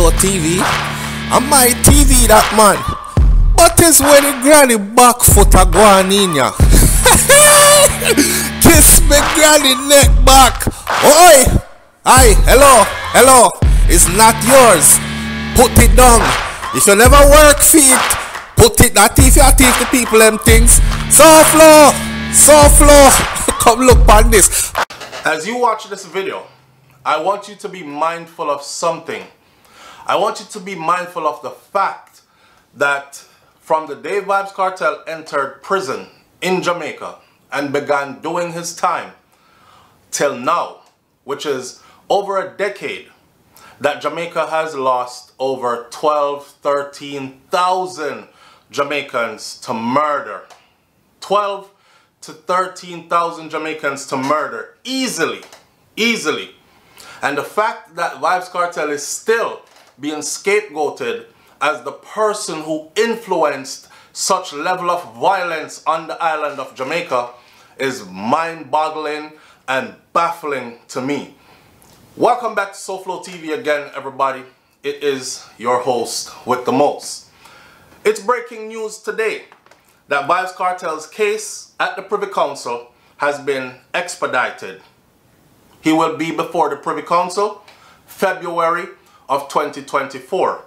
SouFLoTV. I'm my TV that man. But it's when the granny back foot a go on in ya. Kiss me granny neck back. Oi! Hi, hello. It's not yours. Put it down. If you never work for it, put it that if you teach the people them things. SouFLo, come look on this. As you watch this video, I want you to be mindful of something. I want you to be mindful of the fact that from the day Vybz Kartel entered prison in Jamaica and began doing his time till now, which is over a decade, that Jamaica has lost over 13,000 Jamaicans to murder. 12 to 13,000 Jamaicans to murder easily. And the fact that Vybz Kartel is still being scapegoated as the person who influenced such level of violence on the island of Jamaica is mind-boggling and baffling to me. Welcome back to SouFLoTV again, everybody. It is your host with the most. It's breaking news today that Vybz Kartel's case at the Privy Council has been expedited. He will be before the Privy Council February of 2024.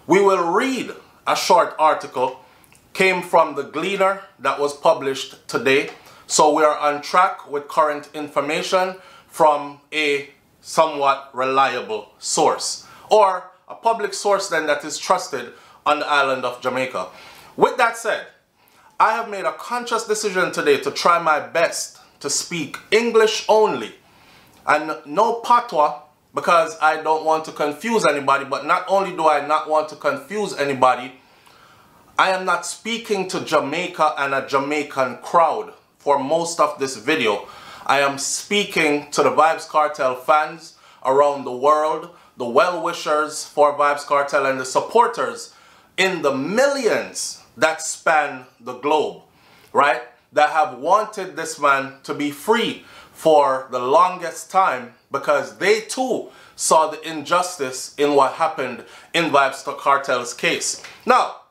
We will read a short article, came from the Gleaner that was published today. So we are on track with current information from a somewhat reliable source, or a public source then that is trusted on the island of Jamaica. With that said, I have made a conscious decision today to try my best to speak English only and no patois, because I don't want to confuse anybody. But not only do I not want to confuse anybody, I am not speaking to Jamaica and a Jamaican crowd for most of this video. I am speaking to the Vybz Kartel fans around the world, the well-wishers for Vybz Kartel and the supporters in the millions that span the globe, right? That have wanted this man to be free for the longest time, because they too saw the injustice in what happened in Vybz Kartel's case. Now,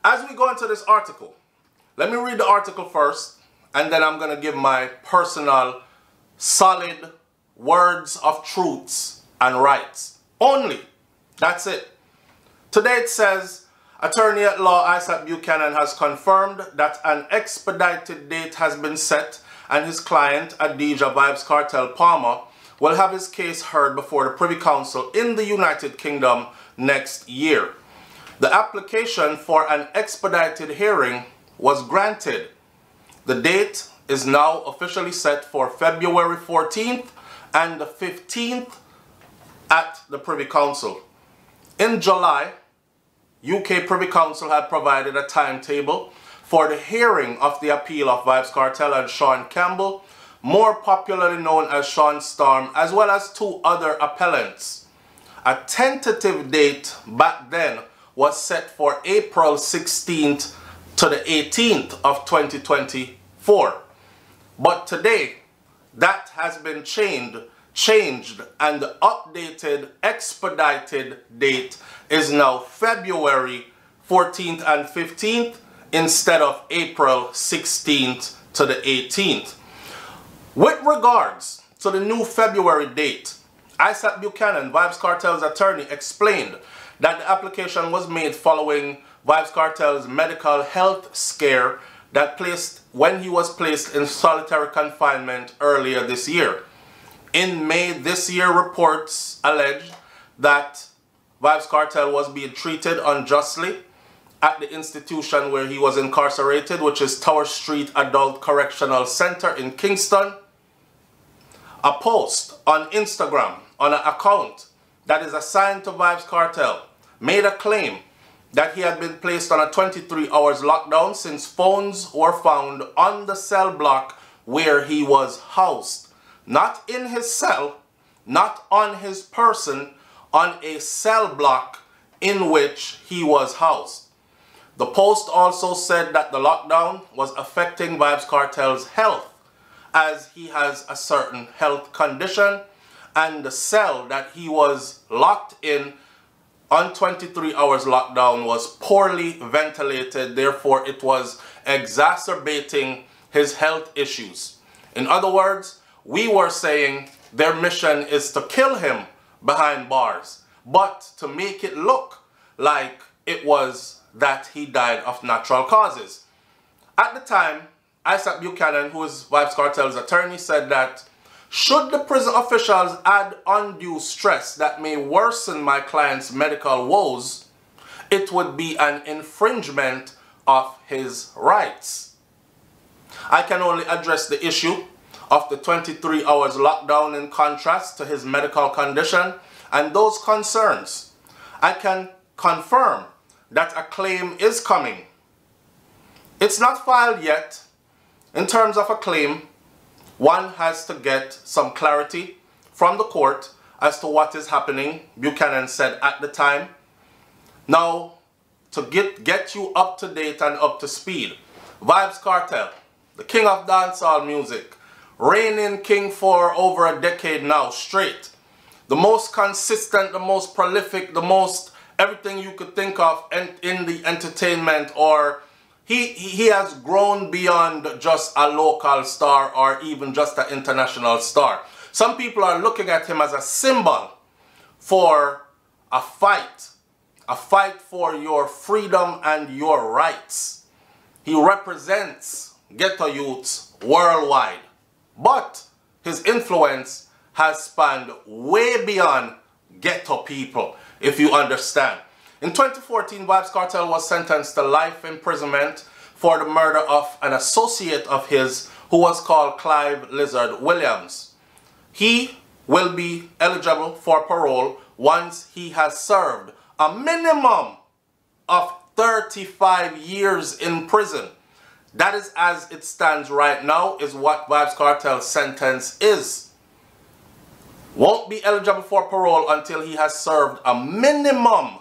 as we go into this article, let me read the article first, and then I'm going to give my personal, solid words of truths and rights. Only. That's it. Today it says, Attorney at Law Isaac Buchanan has confirmed that an expedited date has been set, and his client, Adidja Vybz Kartel Palmer, will have his case heard before the Privy Council in the United Kingdom next year. The application for an expedited hearing was granted. The date is now officially set for February 14th and the 15th at the Privy Council. In July, UK Privy Council had provided a timetable for the hearing of the appeal of Vybz Kartel and Sean Campbell, more popularly known as Sean Storm, as well as two other appellants. A tentative date back then was set for April 16th to the 18th of 2024. But today, that has been changed, and the updated expedited date is now February 14th and 15th instead of April 16th to the 18th. With regards to the new February date, Isaac Buchanan, Vybz Kartel's attorney, explained that the application was made following Vybz Kartel's medical health scare when he was placed in solitary confinement earlier this year. In May this year, reports alleged that Vybz Kartel was being treated unjustly at the institution where he was incarcerated, which is Tower Street Adult Correctional Center in Kingston. A post on Instagram on an account that is assigned to Vybz Kartel made a claim that he had been placed on a 23 hours lockdown since phones were found on the cell block where he was housed. Not in his cell, not on his person, on a cell block in which he was housed. The post also said that the lockdown was affecting Vybz Kartel's health, as he has a certain health condition, and the cell that he was locked in on 23 hours lockdown was poorly ventilated, therefore it was exacerbating his health issues. In other words, we were saying their mission is to kill him behind bars, but to make it look like it was that he died of natural causes. At the time, Isaac Buchanan, who is Vybz Kartel's attorney, said that should the prison officials add undue stress that may worsen my client's medical woes, it would be an infringement of his rights. I can only address the issue of the 23 hours lockdown in contrast to his medical condition and those concerns. I can confirm that a claim is coming. It's not filed yet. In terms of a claim, one has to get some clarity from the court as to what is happening, Buchanan said at the time. Now, to get you up to date and up to speed, Vybz Kartel, the king of dancehall music, reigning king for over a decade now straight, the most consistent, the most prolific, the most everything you could think of in the entertainment, or he has grown beyond just a local star or even just an international star. Some people are looking at him as a symbol for a fight for your freedom and your rights. He represents ghetto youths worldwide, but his influence has spanned way beyond ghetto people, if you understand. In 2014, Vybz Kartel was sentenced to life imprisonment for the murder of an associate of his who was called Clive Lizard Williams. He will be eligible for parole once he has served a minimum of 35 years in prison. That is, as it stands right now, is what Vybz Kartel's sentence is. Won't be eligible for parole until he has served a minimum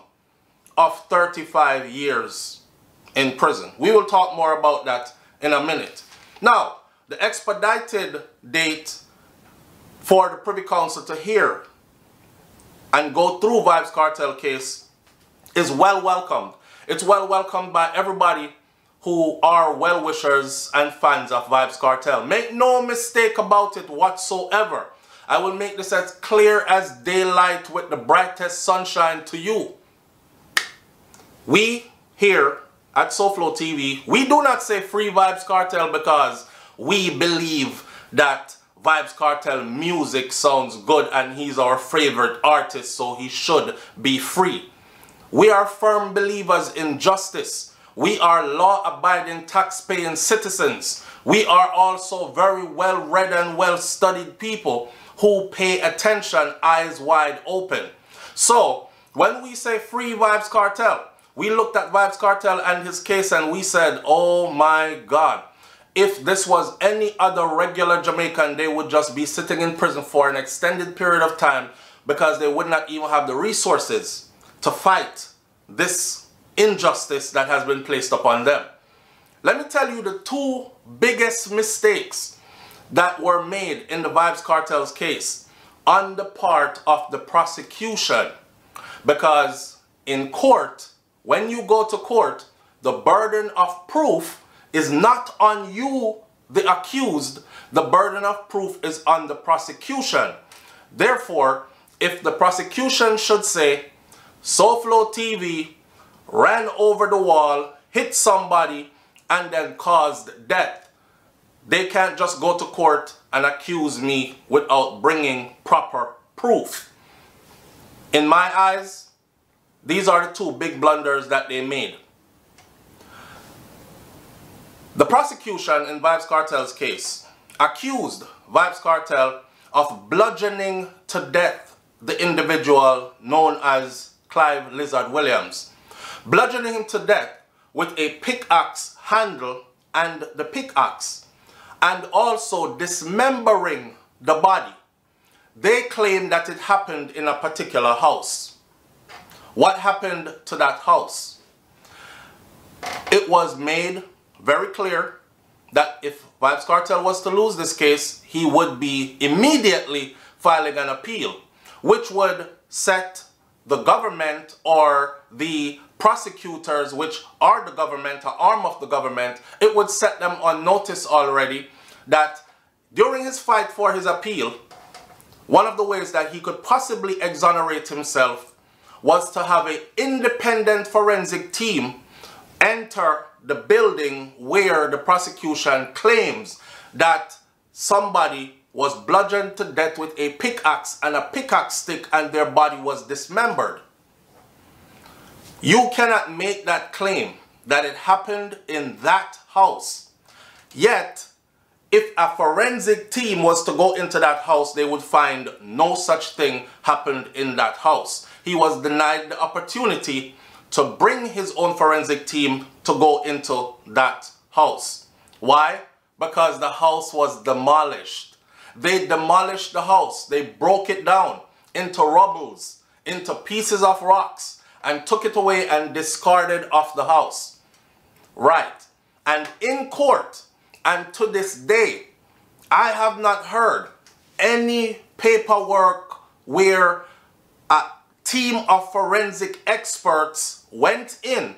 of 35 years in prison. We will talk more about that in a minute. Now, the expedited date for the Privy Council to hear and go through Vybz Kartel case is well welcomed. It's well welcomed by everybody who are well-wishers and fans of Vybz Kartel. Make no mistake about it whatsoever. I will make this as clear as daylight with the brightest sunshine to you. We here at SouFLoTV, we do not say free Vybz Kartel because we believe that Vybz Kartel music sounds good and he's our favorite artist, so he should be free. We are firm believers in justice. We are law-abiding, tax-paying citizens. We are also very well-read and well-studied people who pay attention, eyes wide open. So, when we say free Vybz Kartel, we looked at Vybz Kartel and his case and we said, oh my God, if this was any other regular Jamaican, they would just be sitting in prison for an extended period of time because they would not even have the resources to fight this injustice that has been placed upon them. Let me tell you the two biggest mistakes that were made in the Vybz Kartel's case on the part of the prosecution. Because in court, when you go to court, the burden of proof is not on you, the accused. The burden of proof is on the prosecution. Therefore, if the prosecution should say, SouFLoTV ran over the wall, hit somebody, and then caused death, they can't just go to court and accuse me without bringing proper proof. In my eyes, these are the two big blunders that they made. The prosecution in Vybz Kartel's case accused Vybz Kartel of bludgeoning to death the individual known as Clive Lizard Williams. Bludgeoning him to death with a pickaxe handle and the pickaxe, and also dismembering the body. They claim that it happened in a particular house. What happened to that house? It was made very clear that if Vybz Kartel was to lose this case, he would be immediately filing an appeal, which would set the government or the prosecutors, which are the government, an arm of the government, it would set them on notice already that during his fight for his appeal, one of the ways that he could possibly exonerate himself was to have an independent forensic team enter the building where the prosecution claims that somebody was bludgeoned to death with a pickaxe and a pickaxe stick and their body was dismembered. You cannot make that claim that it happened in that house. Yet, if a forensic team was to go into that house, they would find no such thing happened in that house. He was denied the opportunity to bring his own forensic team to go into that house. Why? Because the house was demolished. They demolished the house. They broke it down into rubbles, into pieces of rocks, and took it away and discarded off the house. Right. And in court, and to this day, I have not heard any paperwork where a team of forensic experts went in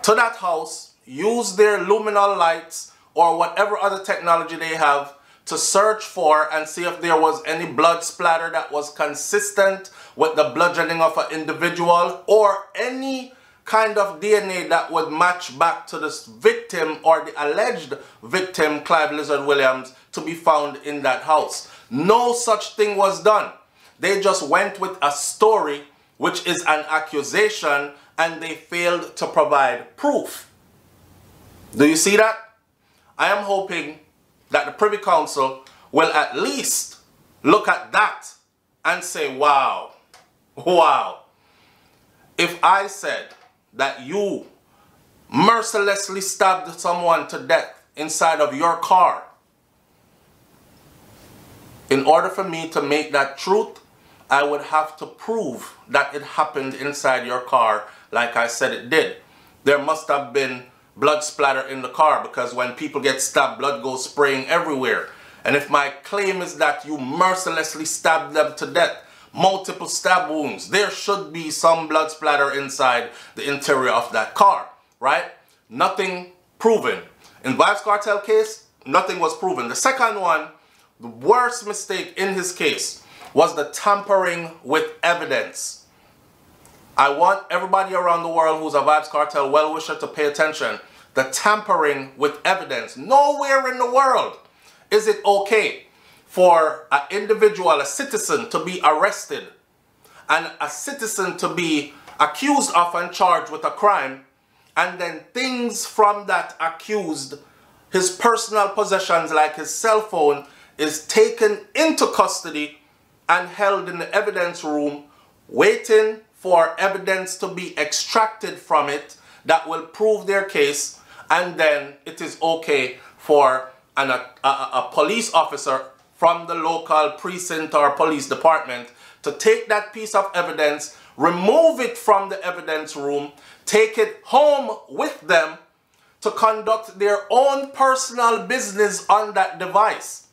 to that house, used their luminol lights or whatever other technology they have to search for and see if there was any blood splatter that was consistent with the bludgeoning of an individual or any kind of DNA that would match back to this victim or the alleged victim, Clive Lizard Williams, to be found in that house. No such thing was done. They just went with a story, which is an accusation, and they failed to provide proof. Do you see that? I am hoping that the Privy Council will at least look at that and say, wow, wow. If I said that you mercilessly stabbed someone to death inside of your car, in order for me to make that truth, I would have to prove that it happened inside your car like I said it did. There must have been blood splatter in the car, because when people get stabbed, blood goes spraying everywhere. And if my claim is that you mercilessly stabbed them to death, multiple stab wounds, there should be some blood splatter inside the interior of that car, right? Nothing proven. In Vybz Kartel case, nothing was proven. The second one, the worst mistake in his case, was the tampering with evidence. I want everybody around the world who's a Vybz Kartel well-wisher to pay attention. The tampering with evidence. Nowhere in the world is it okay for an individual, a citizen, to be arrested and a citizen to be accused of and charged with a crime, and then things from that accused, his personal possessions like his cell phone, is taken into custody and held in the evidence room, waiting for evidence to be extracted from it that will prove their case, and then it is okay for a police officer from the local precinct or police department to take that piece of evidence, remove it from the evidence room, take it home with them to conduct their own personal business on that device,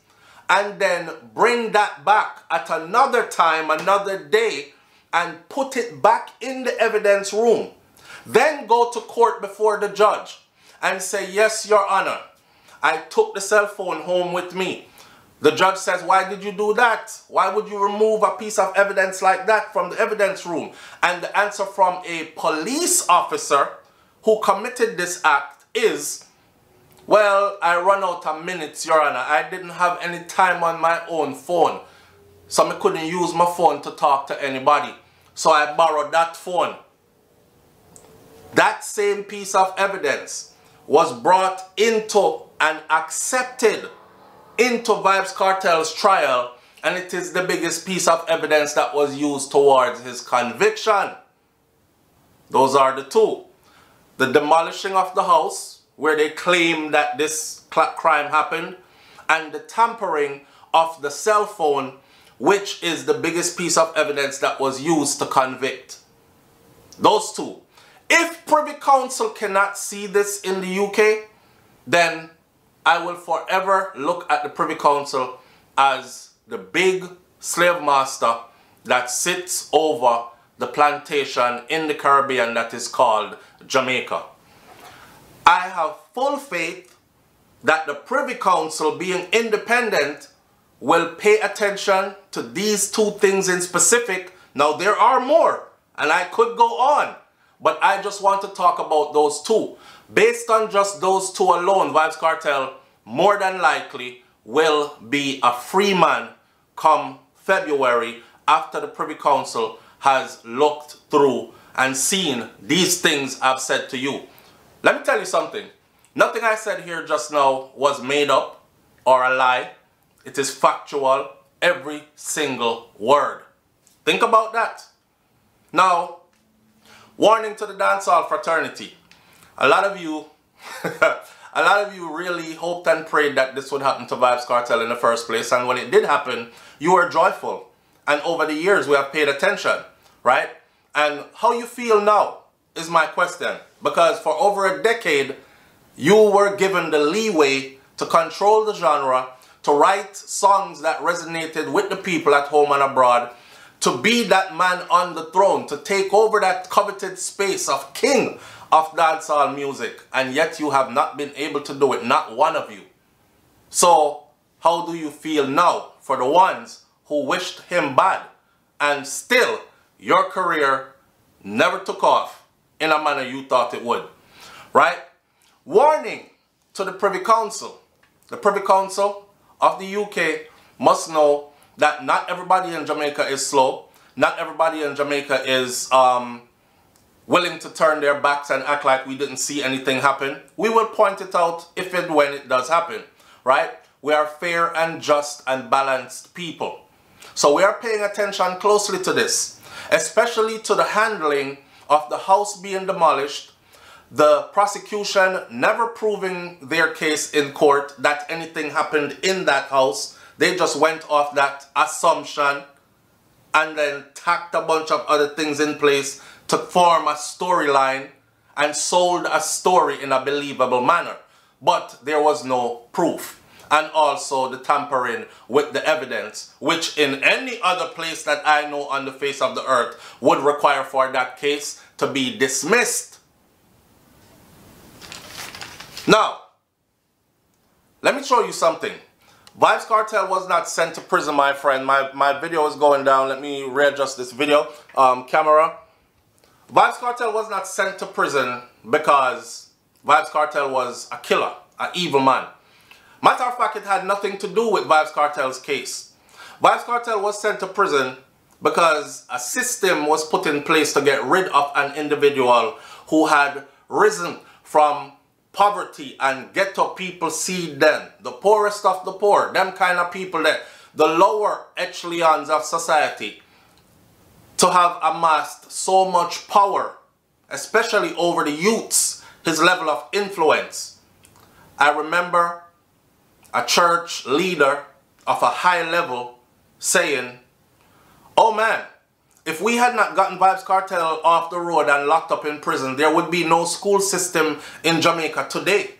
and then bring that back at another time, another day, and put it back in the evidence room. Then go to court before the judge and say, yes, Your Honor, I took the cell phone home with me. The judge says, why did you do that? Why would you remove a piece of evidence like that from the evidence room? And the answer from a police officer who committed this act is, well, I run out of minutes, Your Honor. I didn't have any time on my own phone, so I couldn't use my phone to talk to anybody. So I borrowed that phone. That same piece of evidence was brought into and accepted into Vybz Kartel's trial, and it is the biggest piece of evidence that was used towards his conviction. Those are the two. The demolishing of the house, where they claim that this crime happened, and the tampering of the cell phone, which is the biggest piece of evidence that was used to convict. Those two. If Privy Council cannot see this in the UK, then I will forever look at the Privy Council as the big slave master that sits over the plantation in the Caribbean that is called Jamaica. I have full faith that the Privy Council, being independent, will pay attention to these two things in specific. Now there are more, and I could go on, but I just want to talk about those two. Based on just those two alone, Vybz Kartel more than likely will be a free man come February, after the Privy Council has looked through and seen these things I've said to you. Let me tell you something. Nothing I said here just now was made up or a lie. It is factual, every single word. Think about that. Now, warning to the dancehall fraternity. A lot of you really hoped and prayed that this would happen to Vybz Kartel in the first place, and when it did happen, you were joyful. And over the years, we have paid attention, right? And how you feel now is my question. Because for over a decade, you were given the leeway to control the genre, to write songs that resonated with the people at home and abroad, to be that man on the throne, to take over that coveted space of king of dancehall music. And yet you have not been able to do it, not one of you. So how do you feel now for the ones who wished him bad, and still your career never took off in a manner you thought it would, right? Warning to the Privy Council. The Privy Council of the UK must know that not everybody in Jamaica is slow. Not everybody in Jamaica is willing to turn their backs and act like we didn't see anything happen. We will point it out if and when it does happen, right? We are fair and just and balanced people. So we are paying attention closely to this, especially to the handling of the house being demolished, the prosecution never proving their case in court that anything happened in that house. They just went off that assumption and then tacked a bunch of other things in place to form a storyline and sold a story in a believable manner. But there was no proof. And also the tampering with the evidence, which in any other place that I know on the face of the earth would require for that case to be dismissed. Now, let me show you something. Vybz Kartel was not sent to prison, my friend. My video is going down. Let me readjust this video camera. Vybz Kartel was not sent to prison because Vybz Kartel was a killer, an evil man. Matter of fact, it had nothing to do with Vybz Kartel's case. Vybz Kartel was sent to prison because a system was put in place to get rid of an individual who had risen from poverty and ghetto people see them, the poorest of the poor, them kind of people that the lower echelons of society, to have amassed so much power, especially over the youths, his level of influence. I remember a church leader of a high level saying, oh man, if we had not gotten Vybz Kartel off the road and locked up in prison, there would be no school system in Jamaica today.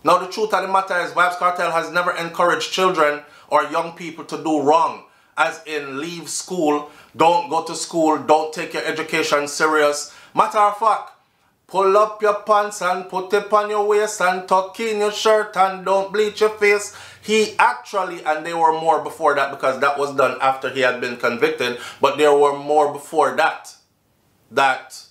Now the truth of the matter is Vybz Kartel has never encouraged children or young people to do wrong, as in leave school, don't go to school, don't take your education serious. Matter of fact, pull up your pants and put it on your waist and tuck in your shirt and don't bleach your face. He actually, and there were more before that because that was done after he had been convicted, but there were more before that that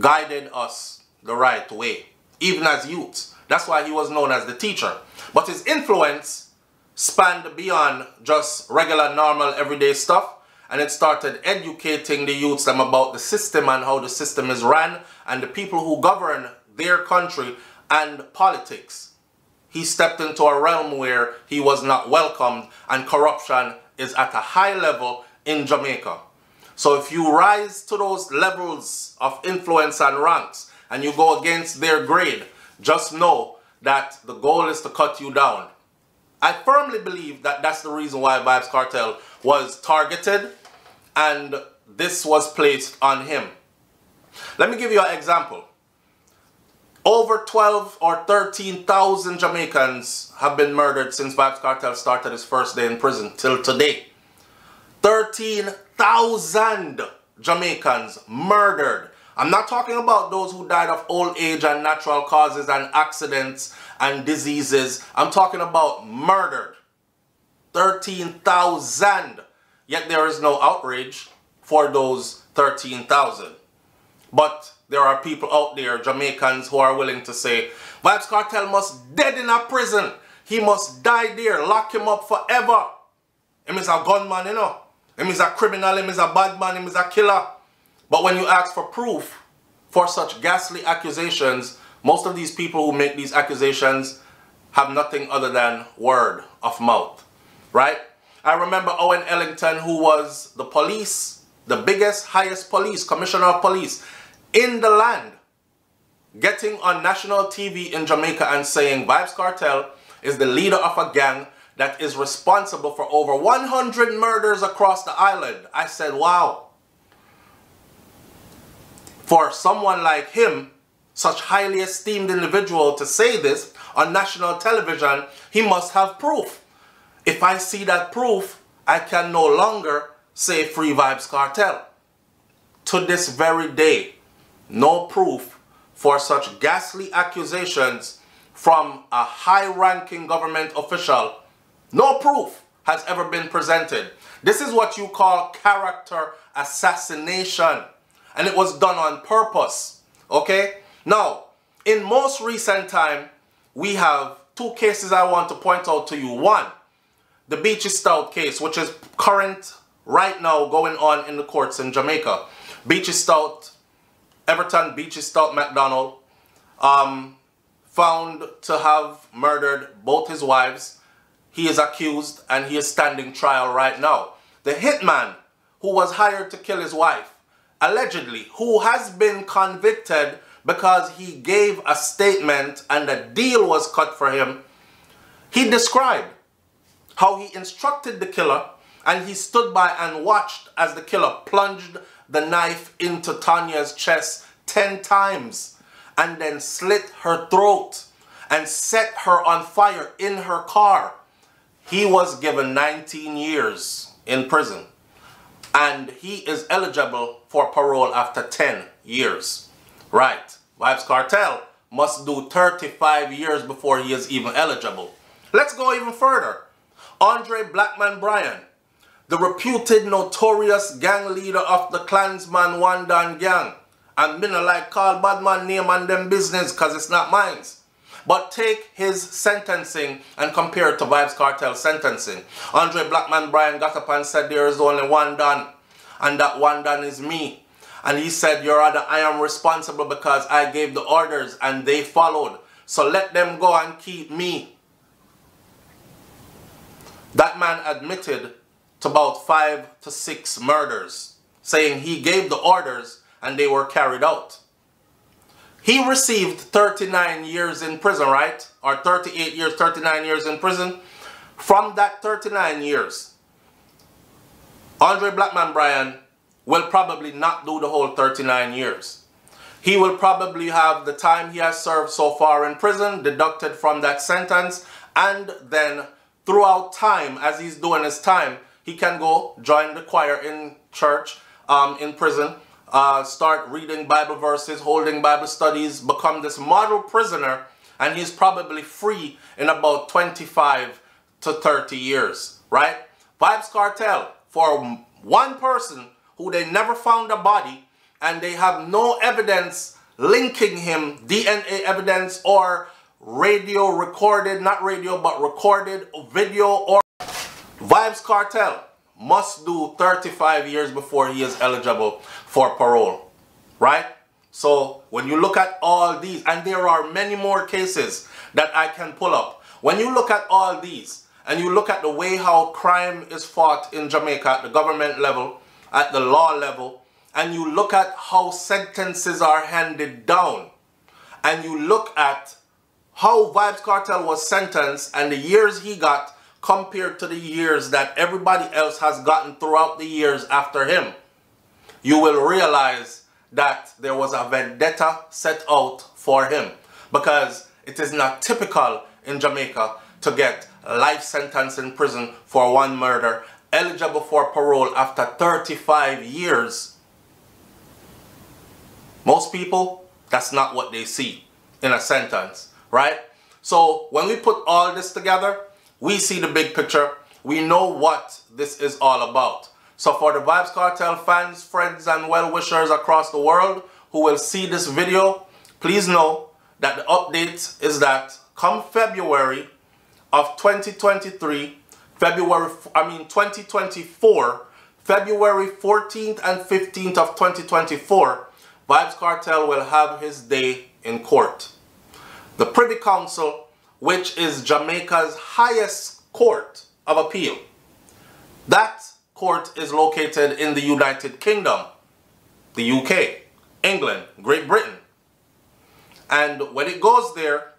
guided us the right way, even as youths. That's why he was known as the teacher. But his influence spanned beyond just regular, normal, everyday stuff. And it started educating the youths them about the system and how the system is ran and the people who govern their country and politics. He stepped into a realm where he was not welcomed and corruption is at a high level in Jamaica. So if you rise to those levels of influence and ranks and you go against their grade, just know that the goal is to cut you down. I firmly believe that that's the reason why Vybz Kartel was targeted and this was placed on him. Let me give you an example. Over 12 or 13,000 Jamaicans have been murdered since Vybz Kartel started his first day in prison till today. 13,000 Jamaicans murdered. I'm not talking about those who died of old age and natural causes and accidents and diseases. I'm talking about murdered. 13,000. Yet there is no outrage for those 13,000. But there are people out there, Jamaicans, who are willing to say, Vybz Kartel must dead in a prison. He must die there. Lock him up forever. Him is a gunman, you know. Him is a criminal. Him is a bad man. Him is a killer. But when you ask for proof for such ghastly accusations, most of these people who make these accusations have nothing other than word of mouth. Right? I remember Owen Ellington, who was the police, the biggest, highest police, commissioner of police in the land, getting on national TV in Jamaica and saying Vybz Kartel is the leader of a gang that is responsible for over 100 murders across the island. I said, wow. For someone like him, such highly esteemed individual, to say this on national television, he must have proof. If I see that proof, I can no longer say free Vybz Kartel. To this very day, no proof for such ghastly accusations from a high-ranking government official. No proof has ever been presented. This is what you call character assassination. And it was done on purpose. Okay? Now, in most recent time, we have two cases I want to point out to you. One, the Beachy Stout case, which is current right now going on in the courts in Jamaica. Beachy Stout, Everton Beachy Stout McDonald, found to have murdered both his wives. He is accused and he is standing trial right now. The hitman who was hired to kill his wife, allegedly, who has been convicted because he gave a statement and a deal was cut for him, he described how he instructed the killer and he stood by and watched as the killer plunged the knife into Tanya's chest 10 times and then slit her throat and set her on fire in her car. He was given 19 years in prison and he is eligible for parole after 10 years. Right. Vybz Kartel must do 35 years before he is even eligible. Let's go even further. Andre Blackman Bryan, the reputed notorious gang leader of the Klansman One Dan gang. And me no like call bad man name and them business because it's not mine. But take his sentencing and compare it to Vybz Kartel's sentencing. Andre Blackman Bryan got up and said there is only one Dan. And that one Dan is me. And he said, Your Honor, I am responsible because I gave the orders and they followed. So let them go and keep me. That man admitted to about 5 to 6 murders, saying he gave the orders and they were carried out. He received 39 years in prison, right? Or 38 years, 39 years in prison. From that 39 years, Andre Blackman Bryan will probably not do the whole 39 years. He will probably have the time he has served so far in prison deducted from that sentence, and then throughout time, as he's doing his time, he can go join the choir in church, in prison, start reading Bible verses, holding Bible studies, become this model prisoner, and he's probably free in about 25 to 30 years, right? Vybz Kartel, for one person who they never found a body and they have no evidence linking him, DNA evidence or radio recorded, not radio but recorded video, or Vybz Kartel must do 35 years before he is eligible for parole, right? So when you look at all these, and there are many more cases that I can pull up, when you look at all these and you look at the way how crime is fought in Jamaica at the government level, at the law level, and you look at how sentences are handed down, and you look at how Vybz Kartel was sentenced and the years he got compared to the years that everybody else has gotten throughout the years after him, you will realize that there was a vendetta set out for him, because it is not typical in Jamaica to get a life sentence in prison for one murder eligible for parole after 35 years. Most people, that's not what they see in a sentence, right? So when we put all this together, we see the big picture. We know what this is all about. So for the Vybz Kartel fans, friends, and well-wishers across the world who will see this video, please know that the update is that come February of 2023, 2024, February 14th and 15th of 2024, Vybz Kartel will have his day in court. The Privy Council, which is Jamaica's highest court of appeal, that court is located in the United Kingdom, the UK, England, Great Britain. And when it goes there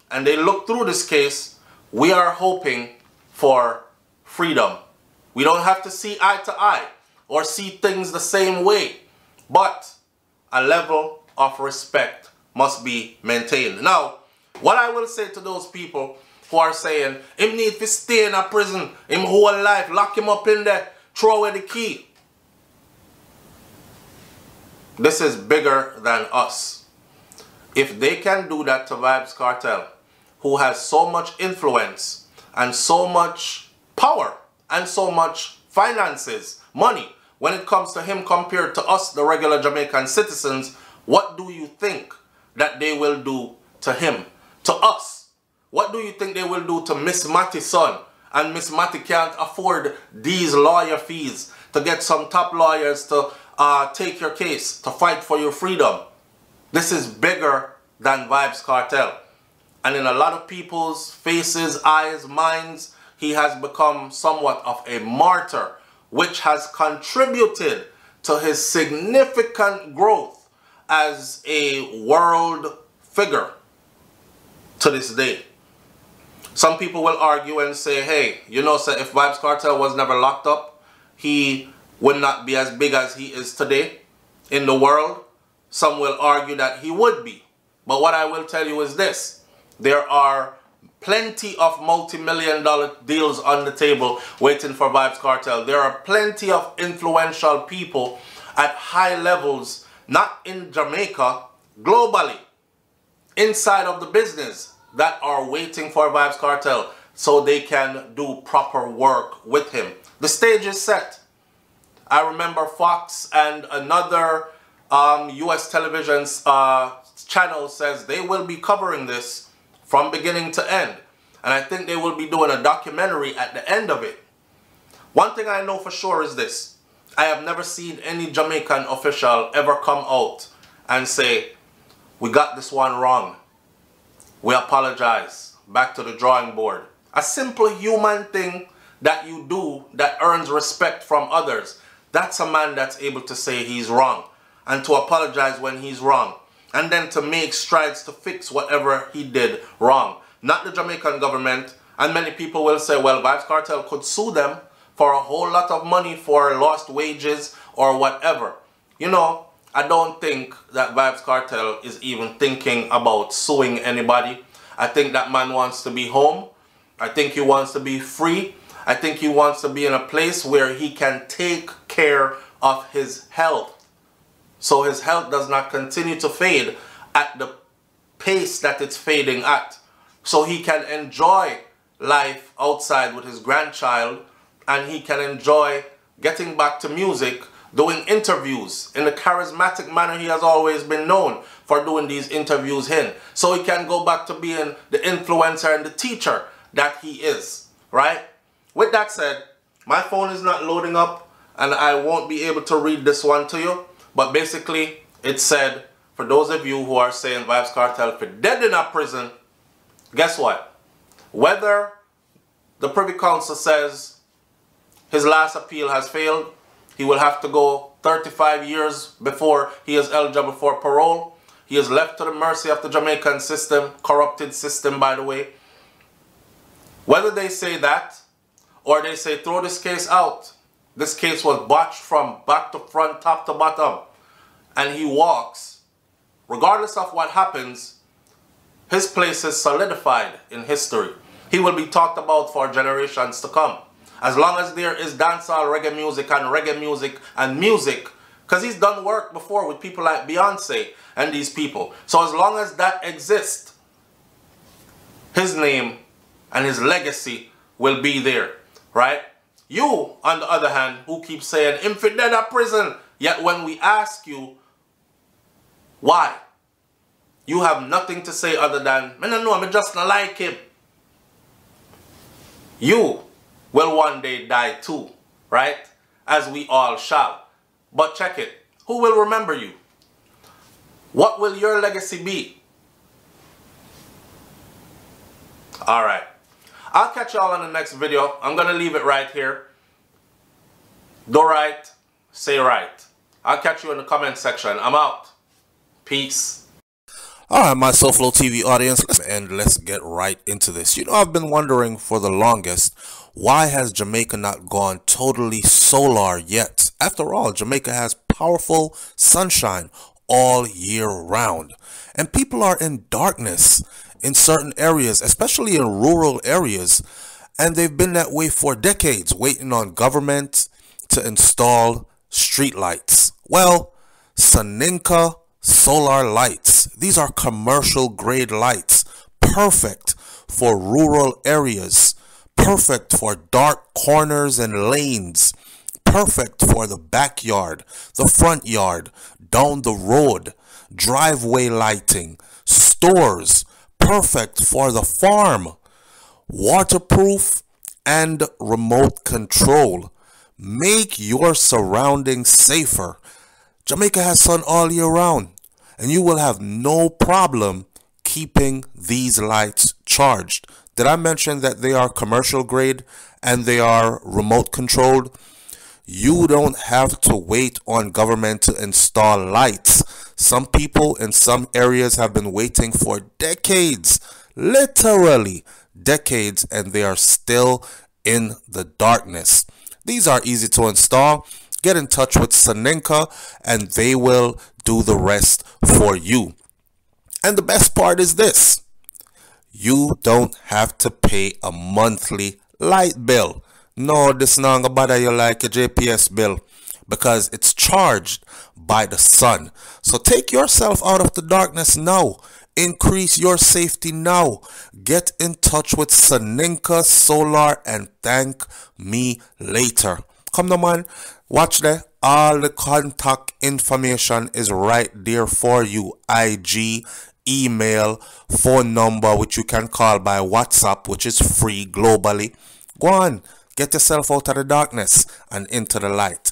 and they look through this case, we are hoping for freedom. We don't have to see eye to eye or see things the same way, but a level of respect must be maintained. Now, what I will say to those people who are saying, him need to stay in a prison, him whole life, lock him up in there, throw away the key. This is bigger than us. If they can do that to Vybz Kartel, who has so much influence and so much power and so much finances, money, when it comes to him compared to us, the regular Jamaican citizens, what do you think that they will do to him, to us? What do you think they will do to Miss Mattie's son? And Miss Mattie can't afford these lawyer fees to get some top lawyers to take your case, to fight for your freedom. This is bigger than Vybz Kartel. And in a lot of people's faces, eyes, minds, he has become somewhat of a martyr, which has contributed to his significant growth as a world figure to this day. Some people will argue and say, hey, you know, so if Vybz Kartel was never locked up, he would not be as big as he is today in the world. Some will argue that he would be. But what I will tell you is this. There are plenty of multi-million-dollar deals on the table waiting for Vybz Kartel. There are plenty of influential people at high levels, not in Jamaica, globally, inside of the business, that are waiting for Vybz Kartel so they can do proper work with him. The stage is set. I remember Fox and another US television channel says they will be covering this from beginning to end. And I think they will be doing a documentary at the end of it. One thing I know for sure is this. I have never seen any Jamaican official ever come out and say, we got this one wrong. We apologize. Back to the drawing board. A simple human thing that you do that earns respect from others. That's a man that's able to say he's wrong and to apologize when he's wrong, and then to make strides to fix whatever he did wrong. Not the Jamaican government. And many people will say, well, Vybz Kartel could sue them for a whole lot of money for lost wages or whatever. You know, I don't think that Vybz Kartel is even thinking about suing anybody. I think that man wants to be home. I think he wants to be free. I think he wants to be in a place where he can take care of his health, so his health does not continue to fade at the pace that it's fading at. So he can enjoy life outside with his grandchild, and he can enjoy getting back to music, doing interviews in the charismatic manner he has always been known for doing these interviews in. So he can go back to being the influencer and the teacher that he is, right? With that said, my phone is not loading up and I won't be able to read this one to you. But basically, it said, for those of you who are saying Vybz Kartel for dead in a prison, guess what? Whether the Privy Council says his last appeal has failed, he will have to go 35 years before he is eligible for parole. He is left to the mercy of the Jamaican system, corrupted system, by the way. Whether they say that, or they say throw this case out, this case was botched from back to front, top to bottom, and he walks, regardless of what happens, his place is solidified in history. He will be talked about for generations to come. As long as there is dancehall, reggae music and music, because he's done work before with people like Beyonce and these people. So as long as that exists, his name and his legacy will be there, right? You, on the other hand, who keep saying, him fi dead at prison, yet when we ask you why, you have nothing to say other than, I don't know, I just not like him. You will one day die too, right? As we all shall. But check it. Who will remember you? What will your legacy be? Alright. I'll catch y'all on the next video. I'm going to leave it right here. Do right. Say right. I'll catch you in the comment section. I'm out. Peace. Alright, my SouFLoTV audience, and let's get right into this. You know, I've been wondering for the longest, why has Jamaica not gone totally solar yet? After all, Jamaica has powerful sunshine all year round. And people are in darkness in certain areas, especially in rural areas. And they've been that way for decades, waiting on government to install street lights. Well, Soninka solar lights. These are commercial grade lights, perfect for rural areas, perfect for dark corners and lanes, perfect for the backyard, the front yard, down the road, driveway lighting, stores, perfect for the farm, waterproof and remote control. Make your surroundings safer. Jamaica has sun all year round, and you will have no problem keeping these lights charged. Did I mention that they are commercial grade and they are remote controlled? You don't have to wait on government to install lights. Some people in some areas have been waiting for decades, literally decades, and they are still in the darkness. These are easy to install. Get in touch with Soninka and they will do the rest for you. And the best part is this. You don't have to pay a monthly light bill. No, this not gonna bother you like a JPS bill, because it's charged by the sun. So take yourself out of the darkness now. Increase your safety now. Get in touch with Soninka Solar and thank me later. Come on, man. Watch there. All the contact information is right there for you. IG, email, phone number, which you can call by WhatsApp, which is free globally. Go on. Get yourself out of the darkness and into the light.